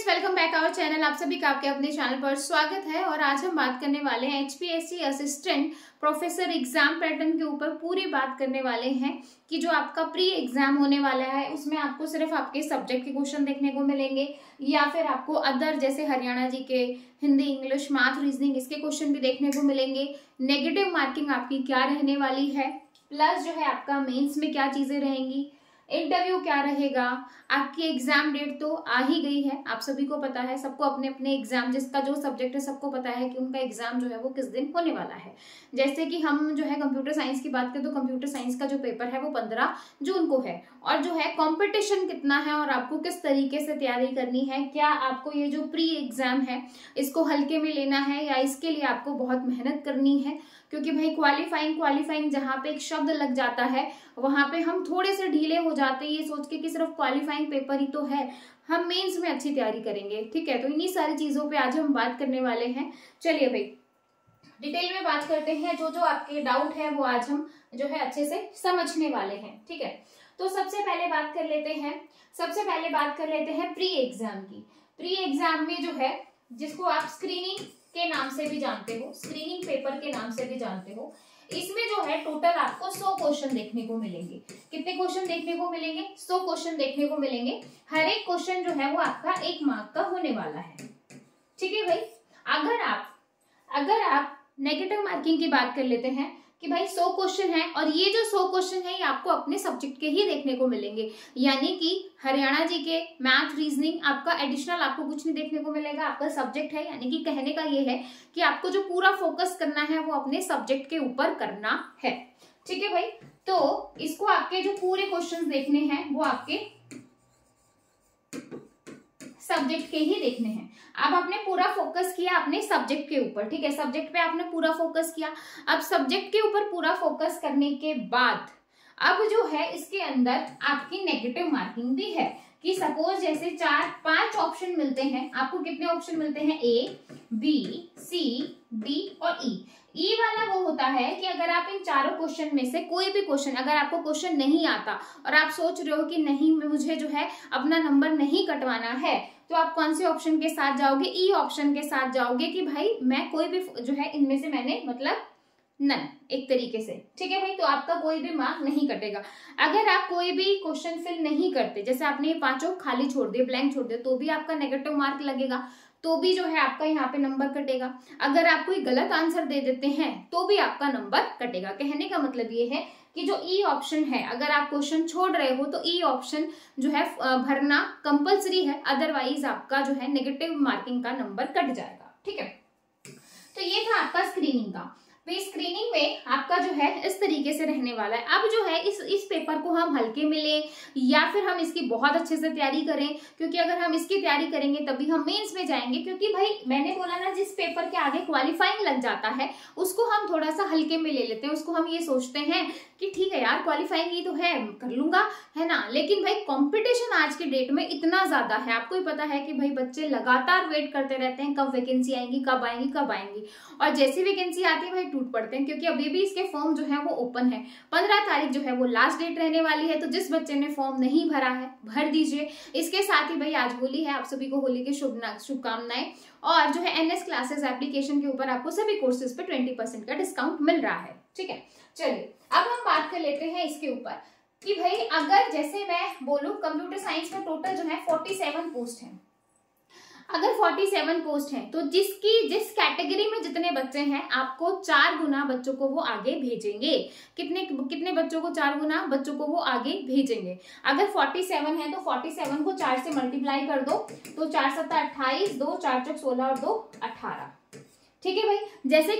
Friends, welcome back our channel. आप सभी का आपके अपने चैनल पर स्वागत है। और आज हम बात करने वाले हैं HPSC assistant professor exam pattern के ऊपर पूरी बात करने वाले हैं कि जो आपका प्री एग्जाम होने वाला है उसमें आपको सिर्फ आपके सब्जेक्ट के क्वेश्चन देखने को मिलेंगे या फिर आपको अदर जैसे हरियाणा जी के हिंदी, इंग्लिश, मैथ, रीजनिंग इसके क्वेश्चन भी देखने को मिलेंगे। नेगेटिव मार्किंग आपकी क्या रहने वाली है, प्लस जो है आपका मेंस में क्या चीजें रहेंगी, इंटरव्यू क्या रहेगा। आपकी एग्जाम डेट तो आ ही गई है, आप सभी को पता है, सबको अपने अपने एग्जाम जिसका जो सब्जेक्ट है सबको पता है कि उनका एग्जाम जो है वो किस दिन होने वाला है। जैसे कि हम जो है कंप्यूटर साइंस की बात करें तो कंप्यूटर साइंस का जो पेपर है वो 15 जून को है। और जो है कंपटीशन कितना है और आपको किस तरीके से तैयारी करनी है, क्या आपको ये जो प्री एग्जाम है इसको हल्के में लेना है या इसके लिए आपको बहुत मेहनत करनी है। क्योंकि भाई क्वालिफाइंग जहाँ पे एक शब्द लग जाता है वहां पे हम थोड़े से ढीले हो जाते हैं ये सोच के कि सिर्फ क्वालिफाइंग पेपर ही तो है, हम मेंस में अच्छी तैयारी करेंगे। ठीक है, तो इन्हीं सारी चीजों पे आज हम बात करने वाले हैं। चलिए भाई डिटेल में बात करते हैं, जो जो आपके डाउट है वो आज हम जो है अच्छे से समझने वाले हैं। ठीक है, तो सबसे पहले बात कर लेते हैं प्री एग्जाम की। प्री एग्जाम में जो है जिसको आप स्क्रीनिंग के नाम से भी जानते हो, स्क्रीनिंग पेपर के नाम से भी जानते हो, इसमें जो है टोटल आपको 100 क्वेश्चन देखने को मिलेंगे। कितने क्वेश्चन देखने को मिलेंगे? 100 क्वेश्चन देखने को मिलेंगे। हर एक क्वेश्चन जो है वो आपका 1 मार्क का होने वाला है। ठीक है भाई, अगर आप नेगेटिव मार्किंग की बात कर लेते हैं कि भाई 100 क्वेश्चन है और ये जो 100 क्वेश्चन है ये आपको अपने सब्जेक्ट के ही देखने को मिलेंगे, यानी कि हरियाणा जी के मैथ, रीजनिंग आपका एडिशनल आपको कुछ नहीं देखने को मिलेगा, आपका सब्जेक्ट है। यानी कि कहने का ये है कि आपको जो पूरा फोकस करना है वो अपने सब्जेक्ट के ऊपर करना है। ठीक है भाई, तो इसको आपके जो पूरे क्वेश्चन देखने हैं वो आपके सब्जेक्ट के ही देखने हैं। अब आपने पूरा फोकस किया अपने सब्जेक्ट के ऊपर। ठीक है, सब्जेक्ट पे आपने पूरा फोकस किया। अब सब्जेक्ट के ऊपर पूरा फोकस करने के बाद अब जो है इसके अंदर आपकी नेगेटिव मार्किंग भी है कि सपोज जैसे 4-5 ऑप्शन मिलते हैं आपको। कितने ऑप्शन मिलते हैं? ए, बी, सी, डी और ई। ई वाला वो होता है कि अगर आप इन चारों क्वेश्चन में से कोई भी क्वेश्चन, अगर आपको क्वेश्चन नहीं आता और आप सोच रहे हो कि नहीं मुझे जो है अपना नंबर नहीं कटवाना है, तो आप कौन से ऑप्शन के साथ जाओगे? ई ऑप्शन के साथ जाओगे कि भाई मैं कोई भी जो है इनमें से मैंने मतलब नन एक तरीके से। ठीक है भाई, तो आपका कोई भी मार्क नहीं कटेगा। अगर आप कोई भी क्वेश्चन फिल नहीं करते, जैसे आपने ये 5 खाली छोड़ दिए, ब्लैंक छोड़ दिया, तो भी आपका नेगेटिव मार्क लगेगा, तो भी जो है आपका यहाँ पे नंबर कटेगा। अगर आप कोई गलत आंसर दे देते हैं तो भी आपका नंबर कटेगा। कहने का मतलब ये है कि जो ई ऑप्शन है, अगर आप क्वेश्चन छोड़ रहे हो तो ई ऑप्शन जो है भरना कंपलसरी है, अदरवाइज आपका जो है नेगेटिव मार्किंग का नंबर कट जाएगा। ठीक है, तो ये था आपका स्क्रीनिंग का। स्क्रीनिंग में आपका जो है इस तरीके से रहने वाला है। अब जो है इस पेपर को हम हल्के में लें या फिर हम इसकी बहुत अच्छे से तैयारी करें, क्योंकि अगर हम इसकी तैयारी करेंगे तभी हम मेंस में जाएंगे। क्योंकि भाई मैंने बोला ना, जिस पेपर के आगे क्वालिफाइंग लग जाता है उसको हम थोड़ा सा हल्के में ले लेते हैं। उसको हम ये सोचते हैं कि ठीक है यार क्वालिफाइंग ही तो है, कर लूंगा, है ना। लेकिन भाई कॉम्पिटिशन आज के डेट में इतना ज्यादा है, आपको ही पता है कि भाई बच्चे लगातार वेट करते रहते हैं कब वैकेंसी आएंगी, कब आएंगी। और जैसी वैकेंसी आती है भाई टूट पड़ते हैं, क्योंकि अभी भी इसके फॉर्म जो है वो ओपन है। 15 तारीख जो है वो लास्ट डेट रहने वाली है। तो जिस बच्चे ने फॉर्म नहीं भरा है भर दीजिए। इसके साथ ही भाई आज होली है, आप सभी को होली की शुभकामनाएं। और जो है एनएस क्लासेस एप्लीकेशन के ऊपर आपको सभी कोर्सेज पे 20% का डिस्काउंट मिल रहा है। ठीक है, चलिए अब हम बात कर लेते हैं इसके ऊपर कि भाई अगर जैसे मैं बोलूं कंप्यूटर साइंस में टोटल जो है 47 पोस्ट हैं। अगर 47 पोस्ट हैं तो जिस कैटेगरी में जितने बच्चे हैं आपको 4 गुना बच्चों को वो आगे भेजेंगे। कितने बच्चों को? 4 गुना बच्चों को वो आगे भेजेंगे। अगर 47 है तो 47 को 4 से मल्टीप्लाई कर दो, तो 4 7 28, 2 4 चौक 16 और 2 18। ठीक है भाई, जैसे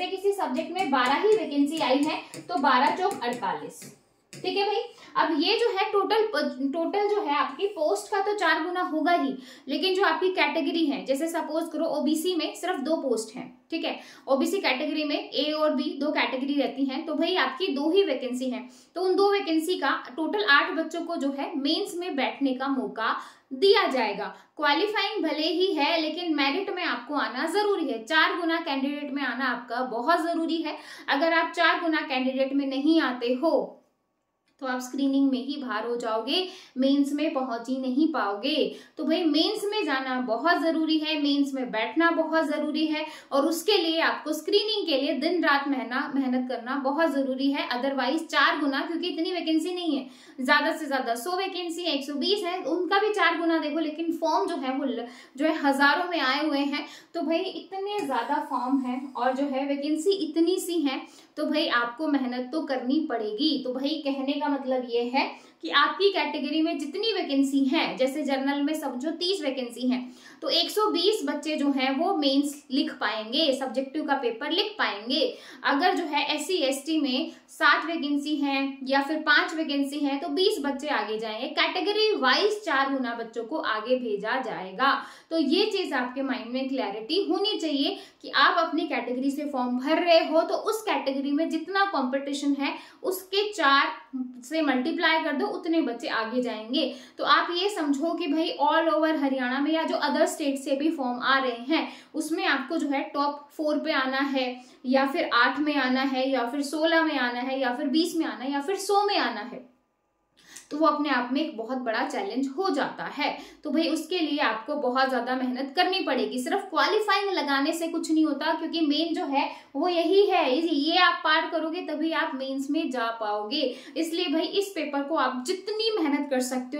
किसी सब्जेक्ट में 12 ही वैकेंसी आई है तो 12 चौक 48। ठीक है भाई, अब ये जो है टोटल जो है आपकी पोस्ट का तो 4 गुना होगा ही, लेकिन जो आपकी कैटेगरी है, जैसे सपोज करो ओबीसी में सिर्फ 2 पोस्ट हैं। ठीक है, ओबीसी कैटेगरी में ए और बी 2 कैटेगरी रहती हैं, तो भाई आपकी 2 ही वैकेंसी है, तो उन 2 वैकेंसी का टोटल 8 बच्चों को जो है मेंस में बैठने का मौका दिया जाएगा। क्वालिफाइंग भले ही है लेकिन मेरिट में आपको आना जरूरी है। 4 गुना कैंडिडेट में आना आपका बहुत जरूरी है। अगर आप 4 गुना कैंडिडेट में नहीं आते हो तो आप स्क्रीनिंग में ही बाहर हो जाओगे, मेंस में पहुंच ही नहीं पाओगे। तो भाई मेंस में जाना बहुत जरूरी है, मेंस में बैठना बहुत जरूरी है, और उसके लिए आपको स्क्रीनिंग के लिए दिन रात मेहनत करना बहुत जरूरी है। अदरवाइज 4 गुना, क्योंकि इतनी वैकेंसी नहीं है, ज्यादा से ज्यादा 100 वैकेंसी है, 120 है, उनका भी 4 गुना देखो, लेकिन फॉर्म जो है वो जो है हजारों में आए हुए हैं। तो भाई इतने ज्यादा फॉर्म है और जो है वैकेंसी इतनी सी है, तो भाई आपको मेहनत तो करनी पड़ेगी। तो भाई कहने का मतलब ये है कि आपकी कैटेगरी में जितनी वैकेंसी है, जैसे जनरल में समझो 30 वैकेंसी है, तो 120 बच्चे जो हैं वो मेंस लिख पाएंगे, सब्जेक्टिव का पेपर लिख पाएंगे। अगर जो है SC ST में 7 वैकेंसी है या फिर 5 वैकेंसी है तो 20 बच्चे आगे जाएंगे, कैटेगरी वाइज 4 गुना बच्चों को आगे भेजा जाएगा। तो ये चीज आपके माइंड में क्लैरिटी होनी चाहिए कि आप अपनी कैटेगरी से फॉर्म भर रहे हो तो उस कैटेगरी में जितना कंपटीशन है उसके 4 से मल्टीप्लाई कर दो, उतने बच्चे आगे जाएंगे। तो आप ये समझो कि भाई ऑल ओवर हरियाणा में या जो अदर स्टेट से भी फॉर्म आ रहे हैं उसमें आपको जो है टॉप 4 पे आना है, या फिर 8 में आना है, या फिर 16 में आना है, या फिर 20 में आना है, या फिर 100 में आना है, तो वो अपने आप में एक बहुत बड़ा चैलेंज हो जाता है। तो भाई उसके लिए आपको बहुत ज्यादा मेहनत करनी पड़ेगी। सिर्फ क्वालिफाइंग लगाने से कुछ नहीं होता, क्योंकि मेन जो है वो यही है, ये आप पार करोगे तभी आप मेंस में जा पाओगे। इसलिए भाई इस पेपर को आप जितनी मेहनत कर सकते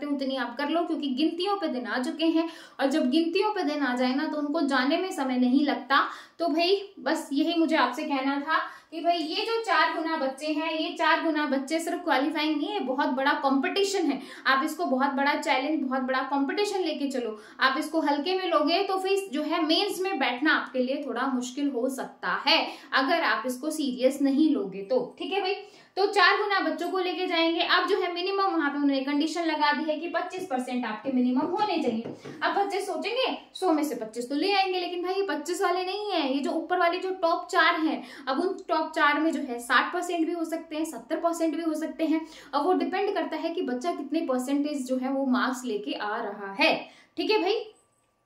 हो उतनी आप कर लो, क्योंकि गिनतियों पे दिन आ चुके हैं, और जब गिनतियों पे दिन आ जाए ना तो उनको जाने में समय नहीं लगता। तो भाई बस यही मुझे आपसे कहना था कि भाई ये जो 4 गुना बच्चे हैं, ये 4 गुना बच्चे सिर्फ क्वालिफाइंग नहीं है, बहुत बड़ा कंपटीशन है। आप इसको बहुत बड़ा चैलेंज, बहुत बड़ा कंपटीशन लेके चलो। आप इसको हल्के में लोगे तो फिर जो है मेंस में बैठना आपके लिए थोड़ा मुश्किल हो सकता है, अगर आप इसको सीरियस नहीं लोगे तो। ठीक है भाई, तो 4 गुना बच्चों को लेके जाएंगे। अब जो है मिनिमम वहां पे उन्होंने कंडीशन लगा दी है कि 25% आपके मिनिमम होने चाहिए। अब बच्चे सोचेंगे 100 में से 25 तो ले आएंगे, लेकिन भाई ये 25 वाले नहीं है, ये जो ऊपर वाले जो टॉप 4 हैं, अब उन टॉप 4 में जो है 60% भी हो सकते हैं, 70% भी हो सकते हैं। अब वो डिपेंड करता है कि बच्चा कितने परसेंटेज जो है वो मार्क्स लेके आ रहा है। ठीक है भाई,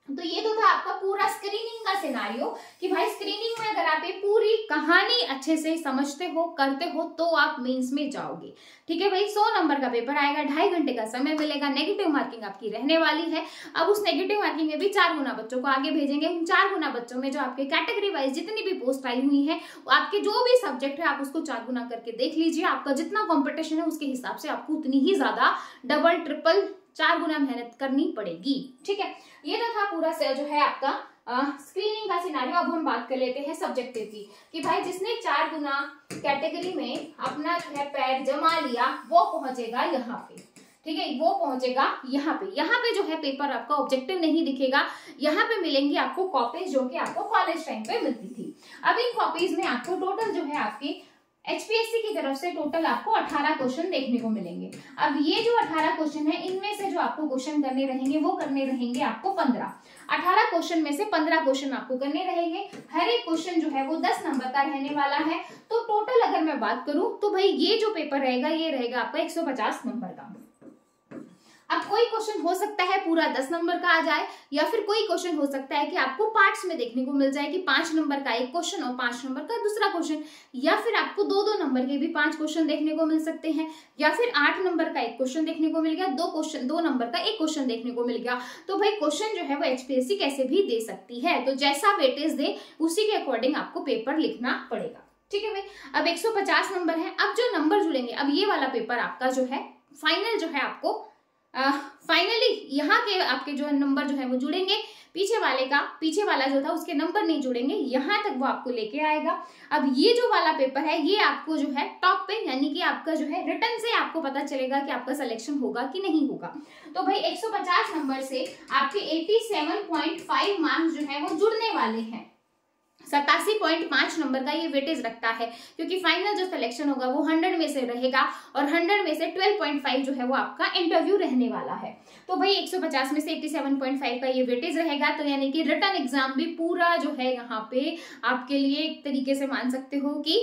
तो ये तो था आपका पूरा स्क्रीनिंग का सिनारियो कि भाई स्क्रीनिंग में अगर आप ये पूरी कहानी अच्छे से समझते हो, करते हो, तो आप मेंस में जाओगे। ठीक है भाई, 100 नंबर का पेपर आएगा, 2.5 घंटे का समय मिलेगा, नेगेटिव मार्किंग आपकी रहने वाली है। अब उस नेगेटिव मार्किंग में भी 4 गुना बच्चों को आगे भेजेंगे। उन 4 गुना बच्चों में जो आपके कैटेगरी वाइज जितनी भी पोस्ट आई हुई है, आपके जो भी सब्जेक्ट है आप उसको 4 गुना करके देख लीजिए। आपका जितना कॉम्पिटिशन है उसके हिसाब से आपको उतनी ही ज्यादा डबल ट्रिपल 4 गुना मेहनत करनी पड़ेगी। ठीक है, ये तो था पूरा जो है आपका स्क्रीनिंग का सिनारियो। अब हम बात कर लेते हैं सब्जेक्टिव की, कि भाई जिसने 4 गुना कैटेगरी में अपना जो है पैर जमा लिया वो पहुंचेगा यहाँ पे। ठीक है, वो पहुंचेगा यहाँ पे जो है पेपर आपका ऑब्जेक्टिव नहीं दिखेगा, यहाँ पे मिलेंगी आपको कॉपीज जो कि आपको कॉलेज टाइम पे मिलती थी। अब इन कॉपीज में आपको टोटल जो है आपकी HPSC की तरफ से टोटल आपको 18 क्वेश्चन देखने को मिलेंगे। अब ये जो 18 क्वेश्चन है, इनमें से जो आपको क्वेश्चन करने रहेंगे वो करने रहेंगे आपको 15। 18 क्वेश्चन में से 15 क्वेश्चन आपको करने रहेंगे। हर एक क्वेश्चन जो है वो 10 नंबर का रहने वाला है। तो टोटल अगर मैं बात करूं तो भाई ये जो पेपर रहेगा ये रहेगा आपका 150 नंबर का। अब कोई क्वेश्चन हो सकता है पूरा 10 नंबर का आ जाए, या फिर कोई क्वेश्चन हो सकता है कि आपको पार्ट्स में देखने को मिल जाए कि 5 नंबर का एक क्वेश्चन और 5 नंबर का दूसरा क्वेश्चन, या फिर आपको 2-2 नंबर के भी 5 क्वेश्चन देखने को मिल सकते हैं, या फिर 8 नंबर का एक क्वेश्चन देखने को मिल गया, 2 नंबर का एक क्वेश्चन देखने को मिल गया। तो भाई क्वेश्चन जो है वो HPSC कैसे भी दे सकती है, तो जैसा वेटेज दे उसी के अकॉर्डिंग आपको पेपर लिखना पड़ेगा। ठीक है भाई, अब 150 नंबर है। अब जो नंबर जुड़ेंगे, अब ये वाला पेपर आपका जो है फाइनल जो है आपको फाइनली यहाँ के आपके जो नंबर जो है वो जुड़ेंगे, पीछे वाला जो था उसके नंबर नहीं जुड़ेंगे, यहाँ तक वो आपको लेके आएगा। अब ये जो वाला पेपर है ये आपको जो है टॉप पे, यानी कि आपका जो है रिटर्न से आपको पता चलेगा कि आपका सिलेक्शन होगा कि नहीं होगा। तो भाई 150 नंबर से आपके 87.5 मार्क्स जो है वो जुड़ने वाले हैं। 87.5 नंबर का ये वेटेज रखता है, क्योंकि फाइनल जो सिलेक्शन होगा वो 100 में से रहेगा, और 100 में से 12.5 जो है वो आपका इंटरव्यू रहने वाला है। तो भाई 150 में से 87.5 का ये वेटेज रहेगा, तो यानी कि रिटर्न एग्जाम भी पूरा जो है यहाँ पे आपके लिए एक तरीके से मान सकते हो कि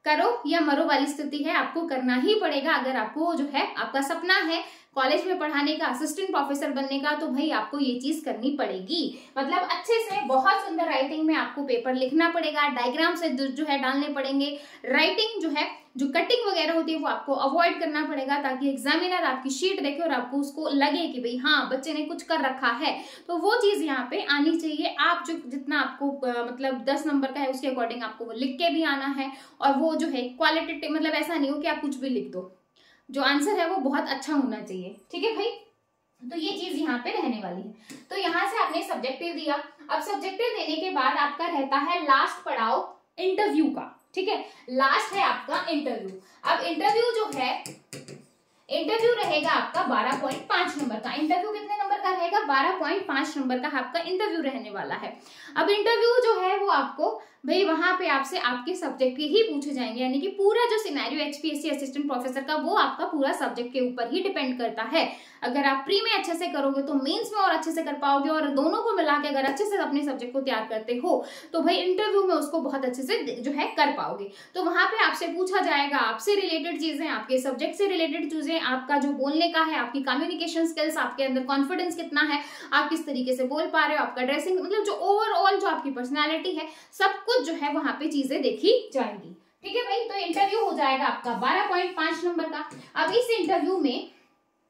करो या मरो वाली स्थिति है, आपको करना ही पड़ेगा। अगर आपको जो है आपका सपना है कॉलेज में पढ़ाने का, असिस्टेंट प्रोफेसर बनने का, तो भाई आपको ये चीज करनी पड़ेगी। मतलब अच्छे से बहुत सुंदर राइटिंग में आपको पेपर लिखना पड़ेगा, डायग्राम से जो है डालने पड़ेंगे, राइटिंग जो है, जो कटिंग वगैरह होती है वो आपको अवॉइड करना पड़ेगा, ताकि एग्जामिनर आपकी शीट देखे और आपको उसको लगे कि भाई हाँ बच्चे ने कुछ कर रखा है। तो वो चीज यहाँ पे आनी चाहिए। आप जो जितना आपको मतलब 10 नंबर का है उसके अकॉर्डिंग आपको वो लिख के भी आना है, और वो जो है क्वालिटेटिव, मतलब ऐसा नहीं हो कि आप कुछ भी लिख दो, जो आंसर है वो बहुत अच्छा होना चाहिए। ठीक है भाई, तो ये चीज यहाँ पे रहने वाली है। तो यहाँ से आपने सब्जेक्टिव दिया। अब सब्जेक्टिव देने के बाद आपका रहता है लास्ट पड़ाव इंटरव्यू का। ठीक है, लास्ट है आपका इंटरव्यू। अब इंटरव्यू जो है, इंटरव्यू रहेगा आपका 12.5 नंबर का। इंटरव्यू कितने नंबर का रहेगा? 12.5 नंबर का आपका इंटरव्यू रहने वाला है। अब इंटरव्यू जो है वो आपको भाई वहां पे आपसे आपके सब्जेक्ट के ही पूछे जाएंगे, यानी कि पूरा जो सिनेरियो एचपीएससी असिस्टेंट प्रोफेसर का वो आपका पूरा सब्जेक्ट के ऊपर ही डिपेंड करता है। अगर आप प्री में अच्छे से करोगे तो मेंस में और अच्छे से कर पाओगे, और दोनों को मिला के अगर अच्छे से अपने सब्जेक्ट को तैयार करते हो तो भाई इंटरव्यू में उसको बहुत अच्छे से जो है कर पाओगे। तो वहां पे आपसे पूछा जाएगा आपसे रिलेटेड चीजें, आपके सब्जेक्ट से रिलेटेड चीजें, आपका जो बोलने का है, आपकी कम्युनिकेशन स्किल्स, आपके अंदर कॉन्फिडेंस कितना है, आप किस तरीके से बोल पा रहे हो, आपका ड्रेसिंग, मतलब जो ओवरऑल जो आपकी पर्सनैलिटी है, सब कुछ जो है वहां पे चीजें देखी जाएंगी। ठीक है भाई, तो इंटरव्यू हो जाएगा आपका 12.5 नंबर का। अब इस इंटरव्यू में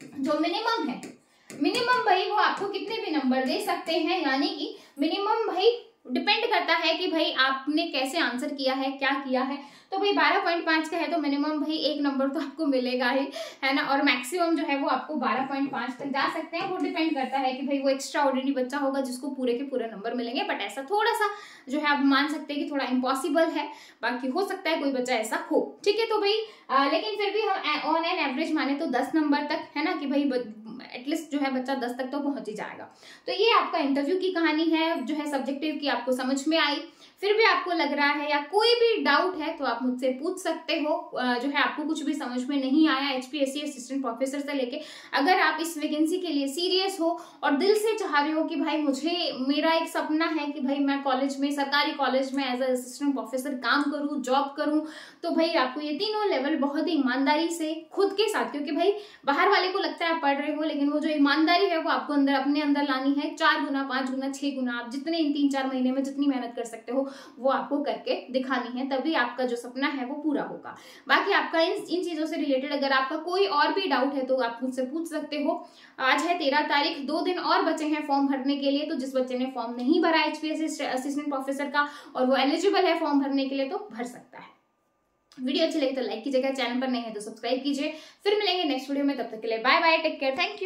जो मिनिमम है, मिनिमम भाई वो आपको कितने भी नंबर दे सकते हैं, यानी कि मिनिमम भाई डिपेंड करता है कि भाई आपने कैसे आंसर किया है, क्या किया है। तो भाई 12.5 का है तो मिनिमम भाई 1 नंबर तो आपको मिलेगा ही, है ना, और मैक्सिमम जो है वो आपको 12.5 तक जा सकते हैं। वो डिपेंड करता है कि भाई वो एक्स्ट्रा ऑर्डिनरी बच्चा होगा जिसको पूरे के पूरे नंबर मिलेंगे, बट ऐसा थोड़ा सा जो है आप मान सकते हैं कि थोड़ा इम्पॉसिबल है, बाकी हो सकता है कोई बच्चा ऐसा हो। ठीक है, तो भाई लेकिन फिर भी हम ऑन एन एवरेज माने तो 10 नंबर तक, है ना, कि भाई एटलीस्ट जो है बच्चा 10 तक तो पहुंच ही जाएगा। तो ये आपका इंटरव्यू की कहानी है, जो है सब्जेक्टिव की आपको समझ में आई। फिर भी आपको लग रहा है या कोई भी डाउट है तो आप मुझसे पूछ सकते हो। जो है आपको कुछ भी समझ में नहीं आया एचपीएससी असिस्टेंट प्रोफेसर से लेके, अगर आप इस वैकेंसी के लिए सीरियस हो और दिल से चाह रहे हो कि भाई मुझे, मेरा एक सपना है कि भाई मैं कॉलेज में, सरकारी कॉलेज में एज अ असिस्टेंट प्रोफेसर काम करूं, जॉब करूं, तो भाई आपको ये तीनों लेवल बहुत ही ईमानदारी से खुद के साथ, क्योंकि भाई बाहर वाले को लगता है आप पढ़ रहे हो, लेकिन वो जो ईमानदारी है वो आपको अंदर, अपने अंदर लानी है। 4 गुना, 5 गुना, 6 गुना, आप जितने इन 3-4 महीने में जितनी मेहनत कर सकते हो वो आपको करके दिखानी है, तभी आपका जो सपना है वो पूरा होगा। बाकी आपका इन चीजों से रिलेटेड अगर आपका कोई और भी डाउट है तो आप मुझसे पूछ सकते हो। आज है 13 तारीख, 2 दिन और बचे हैं फॉर्म भरने के लिए। तो जिस बच्चे ने फॉर्म नहीं भरा एचपीएससी असिस्टेंट प्रोफेसर का और वो एलिजिबल है फॉर्म भरने के लिए, तो भर सकता है। वीडियो अच्छी लगी तो लाइक कीजिएगा, चैनल पर नहीं है तो सब्सक्राइब कीजिए। फिर मिलेंगे नेक्स्ट वीडियो में, तब तक के लिए bye bye, take care, thank you.